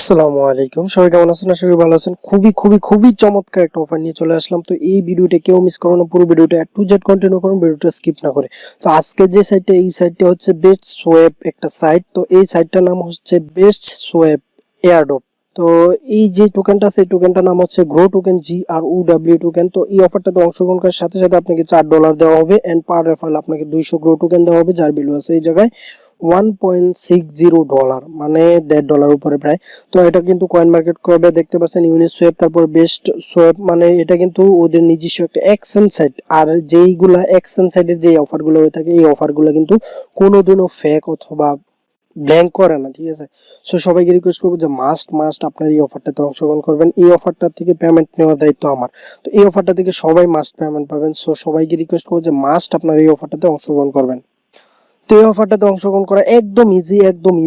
আসসালামু আলাইকুম, সবাই কেমন আছেন? আশা করি ভালো আছেন। খুবই চমৎকার একটা অফার নিয়ে চলে আসলাম। তো এই ভিডিওটা কেউ মিস করো না, পুরো ভিডিওটা টু জেড কন্টিনিউ করুন, ভিডিওটা স্কিপ না করে। তো আজকে যে সাইটটা, এই সাইটটা হচ্ছে বেস্ট সোয়েব একটা সাইট। তো এই সাইটটার নাম হচ্ছে বেস্ট সোয়েব এয়ারড্রপ। তো এই যে টোকেনটা আছে, এই টোকেনটার নাম হচ্ছে গ্রো টোকেন, GROW টোকেন। তো এই অফারটাতে অংশগ্রহণ করার সাথে সাথে আপনাকে $4 দেওয়া হবে এন্ড পার রেফারেল আপনাকে 200 গ্রো টোকেন দেওয়া হবে, যার ভ্যালু আছে এই জায়গায় $1.60, মানে $1.50 উপরে প্রায়। তো এটা কিন্তু কয়েন মার্কেট কবে দেখতে পাচ্ছেন, ইউনিসোয়েব, তারপর বেস্ট সোয়েব, মানে এটা কিন্তু ওদের নিজস্ব একটা এক্সচেঞ্জ সাইট। আর যেইগুলা এক্সচেঞ্জ সাইটের যে অফারগুলো হয়ে থাকে, এই অফারগুলো কিন্তু কোনোদিনও ফেক অথবা ব্ল্যাঙ্ক করে না, ঠিক আছে? সো সবাইকে রিকোয়েস্ট করবো যে মাস্ট আপনার এই অফারটাতে অংশগ্রহণ করবেন। এই অফারটা থেকে পেমেন্ট নেওয়ার দায়িত্ব আমার। তো এই অফারটা থেকে সবাই মাস্ট পেমেন্ট পাবেন। সো সবাইকে রিকোয়েস্ট করবো যে মাস্ট আপনার এই অফারটাতে অংশগ্রহণ করবেন। তো এই অফারটাতে অংশগ্রহণ করা একদম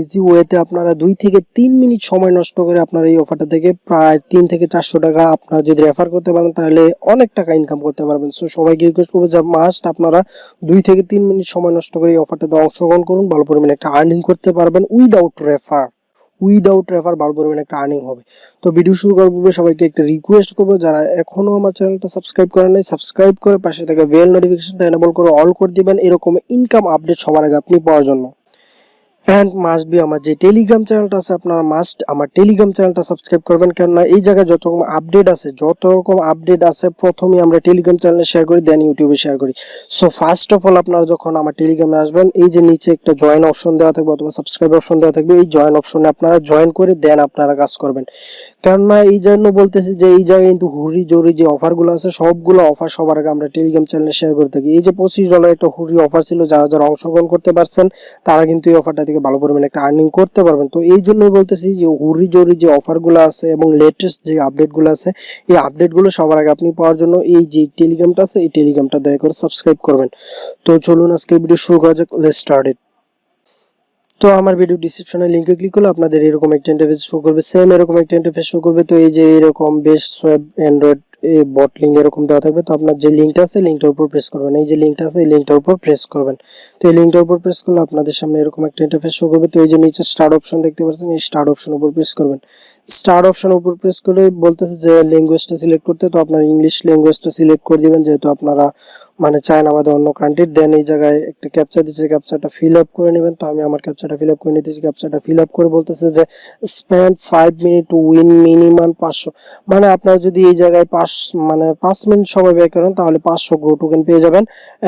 ইজি ওয়েতে আপনারা 2 থেকে 3 মিনিট সময় নষ্ট করে আপনারা এই অফারটা থেকে প্রায় 3 থেকে 400 টাকা আপনারা যদি রেফার করতে পারেন তাহলে অনেক টাকা ইনকাম করতে পারবেন। সো সবাইকে রিকোয়েস্ট করবো যে মাস্ট আপনারা 2 থেকে 3 মিনিট সময় নষ্ট করে এই অফারটাতে অংশগ্রহণ করুন। ভালো পরিমাণে একটা আর্নিং করতে পারবেন উইদাউট রেফার ভালো পরিমাণে একটা আর্নিং হবে। তো ভিডিও শুরু করার পূর্বে সবাইকে একটা রিকোয়েস্ট করবো, যারা এখনো আমার চ্যানেলটা সাবস্ক্রাইব করেন নাই, সাবস্ক্রাইব করে পাশে থাকা বেল নোটিফিকেশনটা এনেবল করে অল করে দিবেন, এরকম ইনকাম আপডেট সবার আগে আপনি পাওয়ার জন্য। অ্যান্ড মাস্ট বি আমার যে টেলিগ্রাম চ্যানেলটা আছে, আপনারা মাস্ট আমার টেলিগ্রাম চ্যানেলটা সাবস্ক্রাইব করবেন, কেননা এই জায়গায় যত রকম আপডেট আছে প্রথমেই আমরা টেলিগ্রাম চ্যানেলে শেয়ার করি, দেন ইউটিউবে শেয়ার করি। সো ফার্স্ট অফ অল আপনারা যখন আমার টেলিগ্রামে আসবেন, এই যে নিচে একটা জয়েন অপশন দেওয়া থাকবে অথবা সাবস্ক্রাইব অপশন দেওয়া থাকবে, এই জয়েন অপশনে আপনারা জয়েন করে দেন আপনারা কাজ করবেন। কেননা এই জন্য বলতেছি যে এই জায়গায় কিন্তু হুরি জরুরি যে অফারগুলো আছে, সবগুলো অফার সবার আগে আমরা টেলিগ্রাম চ্যানেলে শেয়ার করে থাকি। এই যে $25 একটা হুরি অফার ছিল, যারা অংশগ্রহণ করতে পারছেন তারা কিন্তু এই অফারটা থেকে ভালো পরিমাণে একটা আর্নিং করতে পারবেন। তো এই জন্যই বলতেছি যে হুরি জরুরি যে অফারগুলো আছে এবং লেটেস্ট যে আপডেটগুলো আছে, এই আপডেটগুলো সবার আগে আপনি পাওয়ার জন্য এই যে টেলিগ্রামটা আছে, এই টেলিগ্রামটা দয়া করে সাবস্ক্রাইব করবেন। তো চলুন আজকে ভিডিও শুরু করা যাক, লেটস স্টার্ট ইট। তো আমার ভিডিও ডিসক্রিপশনে লিংকে ক্লিক করলে আপনাদের এরকম একটা ইন্টারফেস শো করবে, সেম এরকম একটা ইন্টারফেস শো করবে। তো এই যে এরকম বেস্ট ওয়েব অ্যান্ড্রয়েড বট লিঙ্ক এরকম দেওয়া থাকবে। তো আপনার যে লিঙ্কটা আছে, লিঙ্কটার উপর প্রেস করবেন। এই যে লিঙ্কটা আছে, এই লিঙ্কটার উপর প্রেস করবেন। তো এই লিঙ্কটার উপর প্রেস করলে আপনাদের সামনে এরকম একটা ইন্টারফেস শো করবে। তো এই যে নিচে স্টার্ট অপশন দেখতে পাচ্ছেন, এই স্টার্ট অপশন উপর প্রেস করবেন। স্টার্ট অপশন উপর প্রেস করে বলতেছে যে ল্যাঙ্গুয়েজটা সিলেক্ট করতে, তো আপনার ইংলিশ ল্যাঙ্গুয়েজটা সিলেক্ট করে দিবেন, যেহেতু আপনারা মানে চায়না বা অন্য কান্ট্রির। দেন এই জায়গায় একটা ক্যাপচা দিচ্ছে, ক্যাপচাটা ফিল আপ করে নেবেন। তো আমি আমার ক্যাপচাটা ফিল আপ করে নিতেছি। ক্যাপচাটা ফিল আপ করে বলতেছে যে spend 5 minute to win minimum 500, মানে আপনারা যদি এই জায়গায় 5 মিনিট সময় ব্যয় করেন তাহলে 500 গ্রো টোকেন পেয়ে যাবেন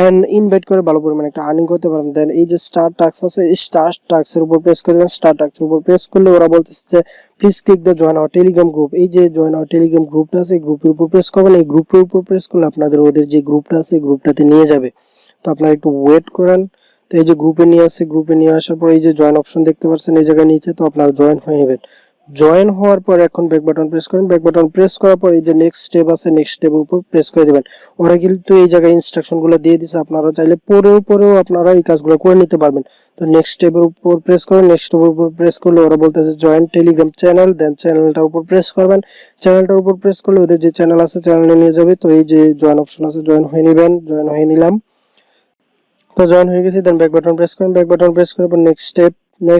এন্ড ইনভাইট করে ভালো পরিমাণে একটা আর্নিং করতে পারবেন। দেন এই যে স্টার টাস্ক আছে, এই স্টার টাস্কের উপর প্রেস করে দেবেন। স্টার টাস্কের উপর প্রেস করলে ওরা বলতেছে যে please click the join our Telegram group. এই যে জয়েন আওয়ার টেলিগ্রাম গ্রুপটা আছে, এই গ্রুপের উপর প্রেস করবেন। এই গ্রুপের উপর প্রেস করলে আপনাদের ওদের যে গ্রুপটা আছে, এই গ্রুপটাতে নিয়ে যাবে। তো আপনারা একটু ওয়েট করেন। তো এই যে গ্রুপে নিয়ে আসছে, গ্রুপে নিয়ে আসার পর এই যে জয়েন অপশন দেখতে পাচ্ছেন এই জায়গায় নিচে, তো আপনারা জয়েন হয়ে নেবেন। জয়েন হওয়ার পর এখন ব্যাক বাটন প্রেস করেন। ব্যাক বাটন প্রেস করার পর এই যে নেক্সট স্টেপ আছে, নেক্সট স্টেপের উপর প্রেস করে দিবেন। ওরা কিন্তু এই জায়গায় ইনস্ট্রাকশনগুলো দিয়ে দিছে, আপনারা চাইলে পরেও আপনারা এই কাজগুলো করে নিতে পারবেন। তো নেক্সট স্টেপের উপর প্রেস করেন। নেক্সট স্টেপের উপর প্রেস করলে ওরা বলতেছে জয়েন টেলিগ্রাম চ্যানেল, দেন চ্যানেলটার উপর প্রেস করবেন। চ্যানেলটার উপর প্রেস করলে ওদের যে চ্যানেল আছে চ্যানেলে নিয়ে যাবে। তো এই যে জয়েন অপশন আছে, জয়েন হয়ে নেবেন। জয়েন হয়ে নিলাম। তো জয়েন হয়ে গেছি। দেন ব্যাক বাটন প্রেস করেন। ব্যাক বাটন প্রেস করার পর নেক্সট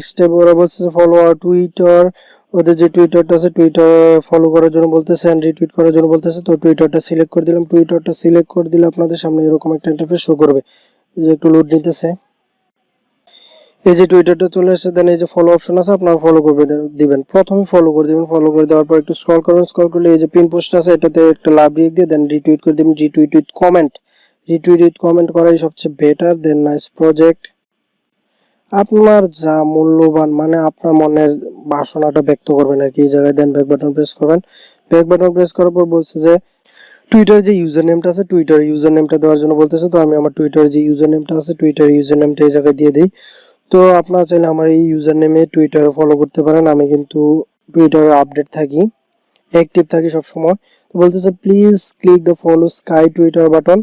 স্টেপ ওরা বলছে ফলো আর টুইটার। ওদের যে টুইটারটা আছে, টুইটার ফলো করার জন্য বলতেছে এন্ড রিটুইট করার জন্য বলতেছে। তো টুইটারটা সিলেক্ট করে দিলাম। টুইটারটা সিলেক্ট করে দিলে আপনাদের সামনে এরকম একটা ইন্টারফেস শো করবে। এই যে একটু লোড নিতেছে। এই যে টুইটারটা চলে আসছে। দেন এই যে ফলো অপশন আছে, আপনারা ফলো করে দিবেন। প্রথমে ফলো করে দিবেন। ফলো করে দেওয়ার পর একটু স্ক্রল করবেন। স্ক্রল করলে এই যে পিন পোস্ট আছে, এটাতে একটা লাভ রিয়েক্ট দিয়ে দেন রিটুইট করে দিবেন। রিটুইট উইথ কমেন্ট করাই সবচেয়ে বেটার। দেন নাইস প্রজেক্ট। আপনার যা মূল্যবান, মানে আপনার মনের বাসনাটা ব্যক্ত করবেন আর কি এই জায়গায়। দেন ব্যাক বাটন প্রেস করবেন। ব্যাক বাটন প্রেস করার পর বলছে যে টুইটার যে ইউজার নেমটা আছে, টুইটার ইউজার নেমটা দেওয়ার জন্য বলতেছে। তো আমি আমার টুইটার যে ইউজার নেমটা আছে, টুইটার ইউজার নেমটা এই জায়গায় দিয়ে দিই। তো আপনারা চাইলে আমার এই ইউজার নেমে টুইটারে ফলো করতে পারেন। আমি কিন্তু টুইটারে আপডেট থাকি, অ্যাক্টিভ থাকি সব সময়। তো বলতেছে please click the follow sky Twitter button.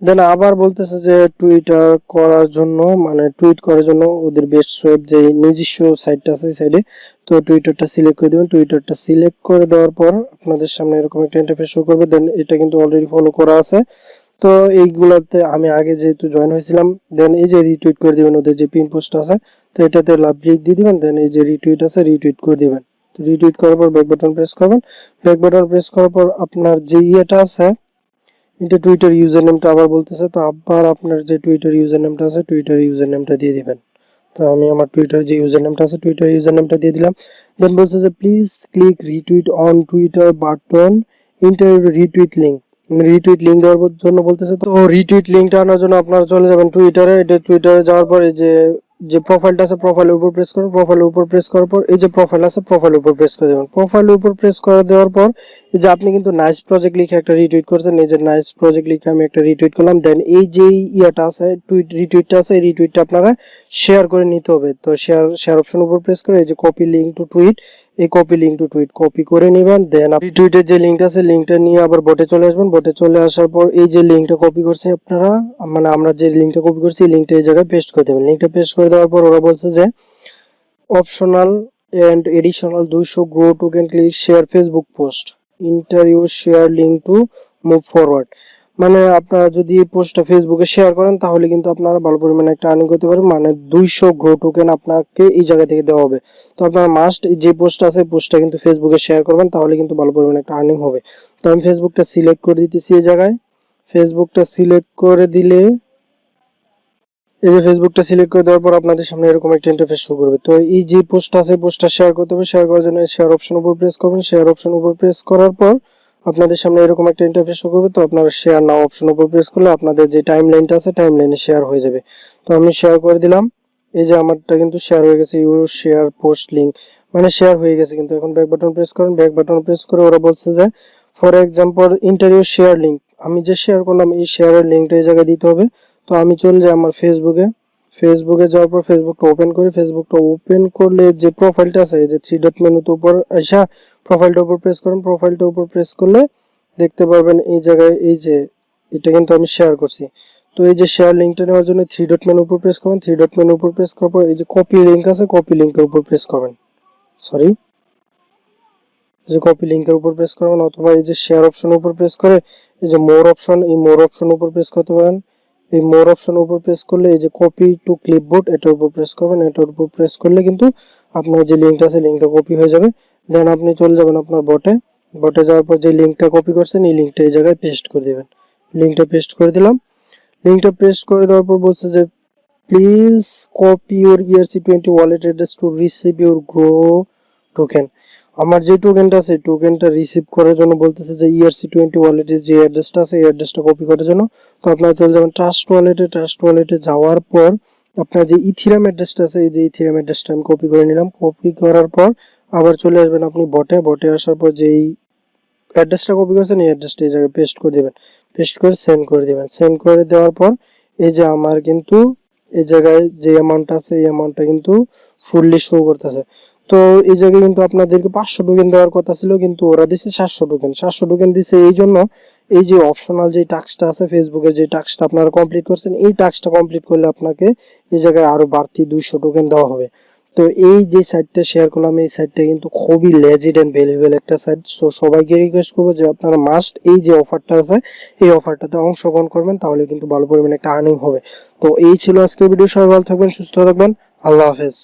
Then আবার বলতেছে যে টুইটার করার জন্য, মানে টুইট করার জন্য ওদের বেস্ট ওয়েব যে নিজস্ব সাইটটা আছে এই সাইডে, তো টুইটারটা সিলেক্ট করে দেবেন। টুইটারটা সিলেক্ট করে দেওয়ার পর আপনাদের সামনে এরকম একটা ইন্টারফেস শো করবে। দেন এটা কিন্তু অলরেডি ফলো করা আছে। তো এইগুলাতে আমি আগে যেহেতু জয়েন হয়েছিলাম। দেন এই যে রিটুইট করে দিবেন ওদের যে পিন পোস্ট আছে, তো এটাতে লাভ রিক দিয়ে দিবেন। দেন এই যে রিটুইট আছে, রিটুইট করে দিবেন। তো রিটুইট করার পর ব্যাক বাটন প্রেস করবেন। ব্যাক বাটন প্রেস করার পর আপনার যে ইয়েটা আছে, এটা টুইটার ইউজার নেমটা আবার বলতেছে, তো আবার আপনার যে টুইটার ইউজার নেমটা আছে টুইটার ইউজার নেমটা দিয়ে দিবেন। তো আমি আমার টুইটার যে ইউজার নেমটা আছে টুইটার ইউজার নেমটা দিয়ে দিলাম। দেন বলছে যে please click retweet on Twitter button inter retweet link, retweet link দেওয়ার জন্য বলতেছে। তো রিটুইট লিঙ্কটা আনার জন্য আপনারা চলে যাবেন টুইটারে। এটা টুইটারে যাওয়ার পর এই যে প্রোফাইলটা আছে প্রোফাইলের উপর প্রেস করুন। প্রোফাইলের উপর প্রেস করার পর এই যে প্রোফাইল আছে প্রোফাইলের উপর প্রেস করে দেবেন। প্রোফাইলের উপর প্রেস করে দেওয়ার পর এই যে আপনি কিন্তু নাইস প্রজেক্ট লিখে একটা রিটুইট করছেন, এই যে নাইস প্রজেক্ট লিখে আমি একটা রিটুইট করলাম। দেন এই যে ইয়াটা আছে রিটুইটটা আছে, এই রিটুইটটা আপনারা শেয়ার করে নিতে হবে। তো শেয়ার অপশন উপর প্রেস করে এই যে কপি লিঙ্ক টু টুইট, এই copy link to tweet copy করে নেবেন। দেন রিটুইটের যে লিঙ্কটা আছে লিঙ্কটা নিয়ে আবার বটে চলে আসবেন। বটে চলে আসার পর এই যে লিঙ্কটা কপি করছি আপনারা, মানে আমরা যে লিঙ্কটা কপি করছি এই লিঙ্কটা এই জায়গায় পেস্ট করে দেবেন। লিঙ্কটা পেস্ট করে দেওয়ার পর ওরা বলছে যে optional and additional 200 grow token click share Facebook post enter your share link to move forward. মানে আপনারা যদি এই পোস্টটা ফেসবুকে শেয়ার করেন তাহলে কিন্তু আপনারা ভালো পরিমাণে একটা আর্নিং করতে পারবেন, মানে 200 গ্রো টোকেন আপনাকে এই জায়গা থেকে দেওয়া হবে। তো আপনারা মাস্ট যে পোস্টটা আছে পোস্টটা কিন্তু ফেসবুকে শেয়ার করবেন, তাহলে কিন্তু ভালো পরিমাণে একটা আর্নিং হবে। তো আমি ফেসবুকটা সিলেক্ট করে দিতেছি এই জায়গায়। ফেসবুকটা সিলেক্ট করে দিলে এই যে ফেসবুকটা সিলেক্ট করে দেওয়ার পর আপনাদের সামনে এরকম একটা ইন্টারফেস শো করবে। তো এই যে পোস্টটা আছে পোস্টটা শেয়ার করতে হবে। শেয়ার করার জন্য শেয়ার অপশন উপর প্রেস করবেন। শেয়ার অপশন উপর প্রেস করার পর আপনাদের সামনে এরকম একটা ইন্টারফেস শো করবে। তো আপনারা শেয়ার নাও অপশন উপর প্রেস করলে আপনাদের যে টাইমলাইনটা আছে টাইমলাইনে শেয়ার হয়ে যাবে। তো আমি শেয়ার করে দিলাম। এই যে আমারটা কিন্তু শেয়ার হয়ে গেছে, ইউর শেয়ার পোস্ট লিঙ্ক, মানে শেয়ার হয়ে গেছে। কিন্তু এখন ব্যাক বাটন প্রেস করেন। ব্যাক বাটন প্রেস করে ওরা বলছে যে for example inter your share link, আমি যে শেয়ার করলাম এই শেয়ারের লিঙ্কটা এই জায়গায় দিতে হবে। তো আমি চলে যাই আমার ফেসবুকে যাওয়ার পর ফেসবুকটা ওপেন করি। ফেসবুকটা ওপেন করলে যে প্রোফাইলটা আছে এই যে থ্রি ডট মেনুতে উপর আসা প্রোফাইলটার উপর প্রেস করুন। প্রোফাইলটার উপর প্রেস করলে দেখতে পারবেন এই জায়গায় এই যে এটা কিন্তু আমি শেয়ার করছি। তো এই যে শেয়ার লিঙ্কটা নেওয়ার জন্য থ্রি ডট মেনু উপর প্রেস করবেন। থ্রি ডট মেনু উপর প্রেস করার পর এই যে কপি লিঙ্ক আছে কপি লিঙ্কের উপর প্রেস করবেন, এই যে কপি লিঙ্কের উপর প্রেস করবেন, অথবা এই যে শেয়ার অপশন উপর প্রেস করে এই যে মোর অপশন, এই মোর অপশন উপর প্রেস করতে পারেন। এই মোর অপশন উপর প্রেস করলে এই যে কপি টু ক্লিপবোর্ড এটার উপর প্রেস করবেন। এটার উপর প্রেস করলে কিন্তু আপনার যে লিঙ্কটা আছে লিঙ্কটা কপি হয়ে যাবে। দেন আপনি চলে যাবেন আপনার বটে যাওয়ার পর যে লিঙ্কটা কপি করছেন এই লিঙ্কটা এই জায়গায় পেস্ট করে দিবেন। লিঙ্কটা পেস্ট করে দিলাম। লিঙ্কটা পেস্ট করে দেওয়ার পর বলছে যে please copy your ERC20 wallet address to receive your grow token. আমার যে টোকেনটা আছে টোকেনটা রিসিভ করার জন্য বলতেছে যে ERC20 ওয়ালেটের যে অ্যাড্রেসটা আছে এই অ্যাড্রেসটা কপি করার জন্য। তো আপনারা চলে যাবেন ট্রাস্ট ওয়ালেটে যাওয়ার পর আপনার যে ইথিরাম অ্যাড্রেসটা আছে এই যে ইথিরাম অ্যাড্রেসটা আমি কপি করে নিলাম। কপি করার পর আবার চলে আসবেন আপনি বটে আসার পর যেই অ্যাড্রেসটা কপি করেছেন এই অ্যাড্রেসটা এই জায়গায় পেস্ট করে দেবেন। পেস্ট করে সেন্ড করে দেবেন। সেন্ড করে দেওয়ার পর এই যে আমার কিন্তু এই জায়গায় যে অ্যামাউন্ট আছে এই অ্যামাউন্টটা কিন্তু ফুললি শো করতেছে। তো এই জায়গায় কিন্তু আপনাদেরকে 500 টোকেন দেওয়ার কথা ছিল, কিন্তু ওরা দিছে 700 টোকেন। 700 টোকেন দিছে এই জন্য এই যে অপশনাল যে টাস্কটা আছে ফেসবুকের যে টাস্কটা আপনারা কমপ্লিট করছেন এই টাস্কটা কমপ্লিট করলে আপনাকে এই জায়গায় আরো বাড়তি 200 টোকেন দেওয়া হবে। তো এই যে সাইটটা শেয়ার করলাম এই সাইটটা কিন্তু খুবই লেজিট এন্ড ভ্যালুয়েবল একটা সাইট। সো সবাইকে রিকোয়েস্ট করবো যে আপনারা মাস্ট এই যে অফারটা আছে এই অফারটাতে অংশগ্রহণ করবেন, তাহলে কিন্তু ভালো পরিমাণে একটা আর্নিং হবে। তো এই ছিল আজকের ভিডিও। সবাই ভালো থাকবেন, সুস্থ থাকবেন, আল্লাহ হাফেজ।